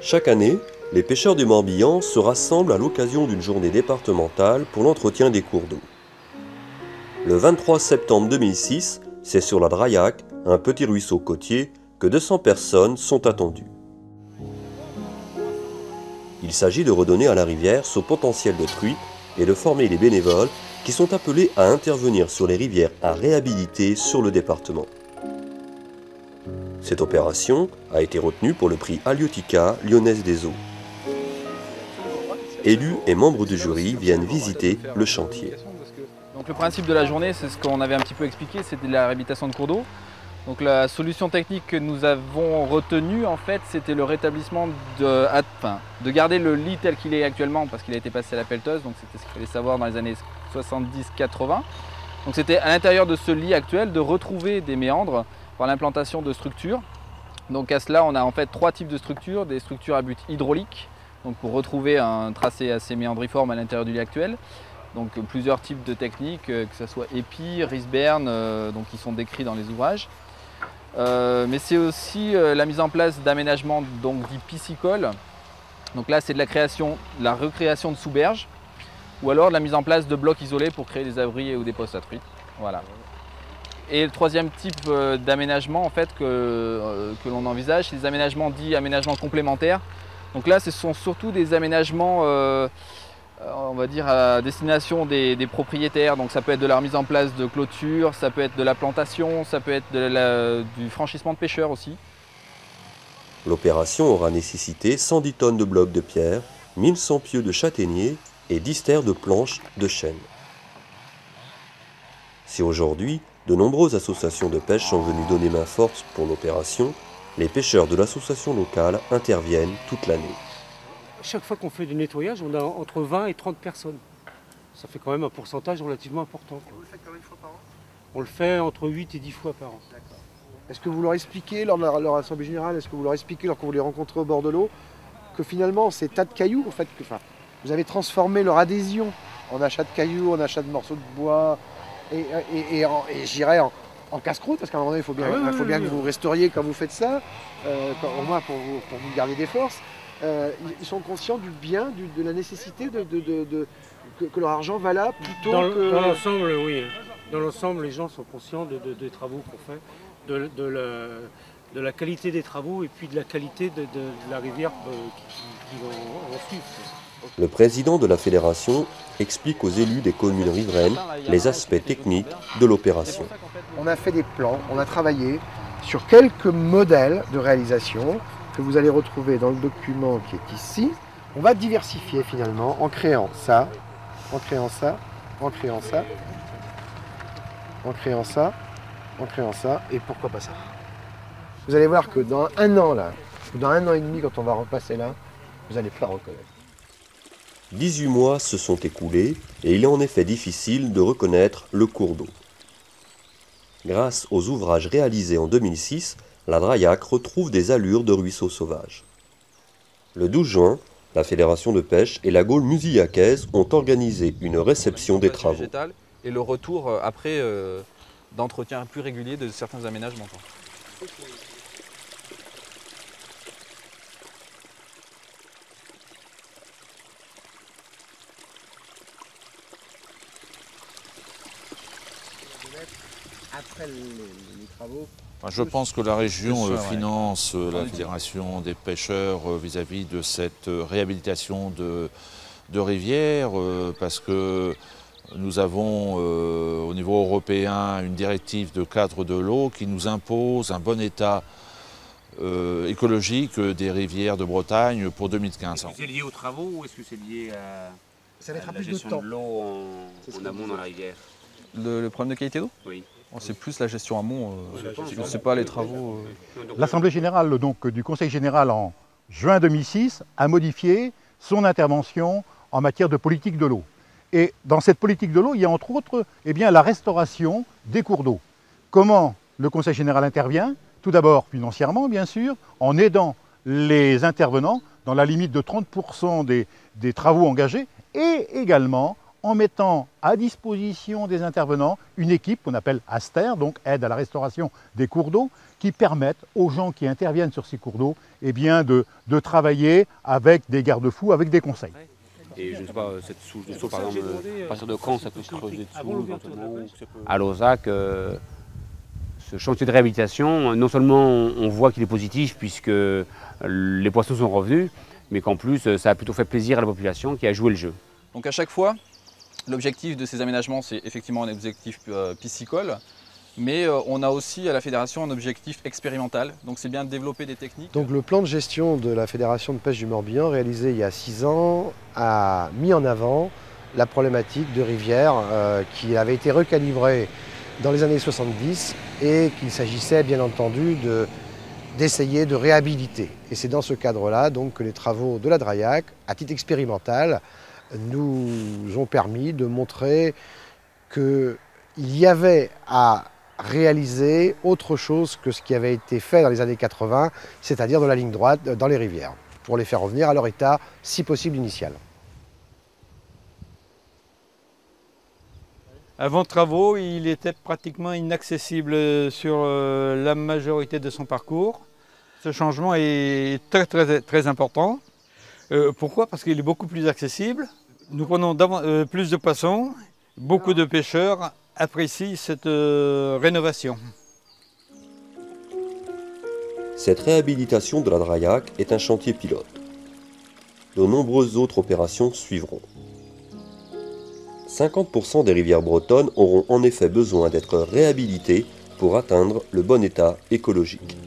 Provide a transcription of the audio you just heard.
Chaque année, les pêcheurs du Morbihan se rassemblent à l'occasion d'une journée départementale pour l'entretien des cours d'eau. Le 23 septembre 2006, c'est sur la Draillac, un petit ruisseau côtier, que 200 personnes sont attendues. Il s'agit de redonner à la rivière son potentiel de truite et de former les bénévoles qui sont appelés à intervenir sur les rivières à réhabiliter sur le département. Cette opération a été retenue pour le prix Aliotica Lyonnaise des Eaux. Élus et membres du jury viennent visiter le chantier. Donc le principe de la journée, c'est ce qu'on avait un petit peu expliqué, c'était la réhabilitation de cours d'eau. Donc la solution technique que nous avons retenue, en fait, c'était le rétablissement de garder le lit tel qu'il est actuellement, parce qu'il a été passé à la pelleteuse, donc c'était ce qu'il fallait savoir dans les années 70-80. Donc c'était à l'intérieur de ce lit actuel de retrouver des méandres par l'implantation de structures. Donc à cela, on a en fait trois types de structures, des structures à but hydraulique, donc pour retrouver un tracé assez méandriforme à l'intérieur du lit actuel. Donc plusieurs types de techniques, que ce soit épi, Risbern, donc qui sont décrits dans les ouvrages. Mais c'est aussi la mise en place d'aménagements dits piscicoles. Donc là, c'est de la recréation de sous-berges, ou alors de la mise en place de blocs isolés pour créer des abris ou des postes à truites. Voilà. Et le troisième type d'aménagement en fait, que l'on envisage, c'est des aménagements dits aménagements complémentaires. Donc là, ce sont surtout des aménagements on va dire à destination des propriétaires, donc ça peut être de la remise en place de clôtures, ça peut être de la plantation, ça peut être du franchissement de pêcheurs aussi. L'opération aura nécessité 110 tonnes de blocs de pierre, 1100 pieux de châtaignier et 10 terres de planches de chêne. Si aujourd'hui, de nombreuses associations de pêche sont venues donner main forte pour l'opération, les pêcheurs de l'association locale interviennent toute l'année. Chaque fois qu'on fait du nettoyage, on a entre 20 et 30 personnes. Ça fait quand même un pourcentage relativement important. Vous le faites combien de fois par an? On le fait entre 8 et 10 fois par an. Est-ce que vous leur expliquez lors de leur assemblée générale, est-ce que vous leur expliquez lorsque vous les rencontrez au bord de l'eau, que finalement ces tas de cailloux, en fait, vous avez transformé leur adhésion en achat de cailloux, en achat de morceaux de bois, et j'irais en casse-croûte, parce qu'à un moment donné, il faut bien que vous restauriez quand vous faites ça, au moins pour vous garder des forces. Ils sont conscients du bien, de la nécessité que leur argent va là plutôt que... Dans l'ensemble, oui. Dans l'ensemble, les gens sont conscients des travaux qu'on fait, de la qualité des travaux et puis de la qualité de la rivière qui vont suivre. Le président de la fédération explique aux élus des communes riveraines les aspects techniques de l'opération. On a fait des plans, on a travaillé sur quelques modèles de réalisation que vous allez retrouver dans le document qui est ici. On va diversifier finalement en créant ça, en créant ça, en créant ça, en créant ça, en créant ça, et pourquoi pas ça. Vous allez voir que dans un an là, ou dans un an et demi quand on va repasser là, vous n'allez pas reconnaître. 18 mois se sont écoulés et il est en effet difficile de reconnaître le cours d'eau. Grâce aux ouvrages réalisés en 2006, la Draillac retrouve des allures de ruisseau sauvage. Le 12 juin, la Fédération de pêche et la Gaule musilhacaise ont organisé une réception des travaux. Et le retour après d'entretien plus régulier de certains aménagements. Après les travaux. Je pense que la région finance la Fédération des pêcheurs vis-à-vis de cette réhabilitation de rivières parce que nous avons au niveau européen une directive de cadre de l'eau qui nous impose un bon état écologique des rivières de Bretagne pour 2015. Est-ce que c'est lié aux travaux ou est-ce que c'est lié à la plus gestion de l'eau en amont dans la rivière? Le problème de qualité d'eau? Oui. C'est plus la gestion amont, je ne sais pas les travaux. L'Assemblée générale du Conseil général en juin 2006 a modifié son intervention en matière de politique de l'eau. Et dans cette politique de l'eau, il y a entre autres la restauration des cours d'eau. Comment le Conseil général intervient? Tout d'abord financièrement, bien sûr, en aidant les intervenants dans la limite de 30% des travaux engagés et également en mettant à disposition des intervenants une équipe qu'on appelle ASTER, donc aide à la restauration des cours d'eau, qui permettent aux gens qui interviennent sur ces cours d'eau eh bien de travailler avec des garde-fous, avec des conseils. Et je ne sais pas, cette souche de saut, par exemple, à partir de quand ça peut se creuser dessous, éventuellement, à Lauzac, ce chantier de réhabilitation, non seulement on voit qu'il est positif puisque les poissons sont revenus, mais qu'en plus ça a plutôt fait plaisir à la population qui a joué le jeu. Donc à chaque fois, l'objectif de ces aménagements, c'est effectivement un objectif piscicole, mais on a aussi à la fédération un objectif expérimental, donc c'est bien de développer des techniques. Donc le plan de gestion de la Fédération de pêche du Morbihan, réalisé il y a 6 ans, a mis en avant la problématique de rivière qui avait été recalibrée dans les années 70 et qu'il s'agissait bien entendu d'essayer de réhabiliter. Et c'est dans ce cadre-là donc que les travaux de la Draillac, à titre expérimental, nous ont permis de montrer qu'il y avait à réaliser autre chose que ce qui avait été fait dans les années 80, c'est-à-dire de la ligne droite dans les rivières, pour les faire revenir à leur état, si possible, initial. Avant travaux, il était pratiquement inaccessible sur la majorité de son parcours. Ce changement est très important. Pourquoi? Parce qu'il est beaucoup plus accessible. Nous prenons plus de poissons. Beaucoup de pêcheurs apprécient cette rénovation. Cette réhabilitation de la Draillac est un chantier pilote. De nombreuses autres opérations suivront. 50% des rivières bretonnes auront en effet besoin d'être réhabilitées pour atteindre le bon état écologique.